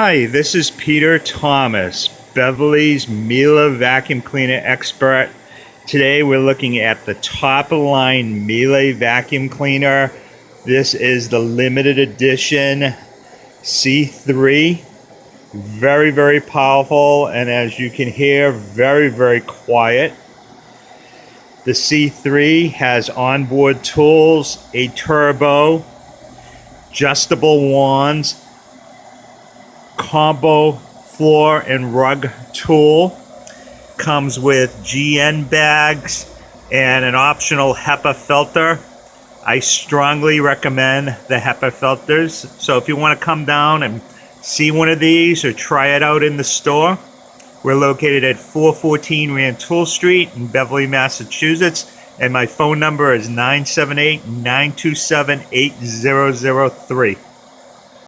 Hi, this is Peter Thomas, Beverly's Miele vacuum cleaner expert. Today we're looking at the top of the line Miele vacuum cleaner. This is the limited edition C3. Very, very powerful, and as you can hear, very, very quiet. The C3 has onboard tools, a turbo, adjustable wands, combo floor and rug tool, comes with GN bags and an optional HEPA filter. I strongly recommend the HEPA filters. So if you want to come down and see one of these or try it out in the store, we're located at 414 Rantoul Street in Beverly, Massachusetts, and my phone number is 978-927-8003.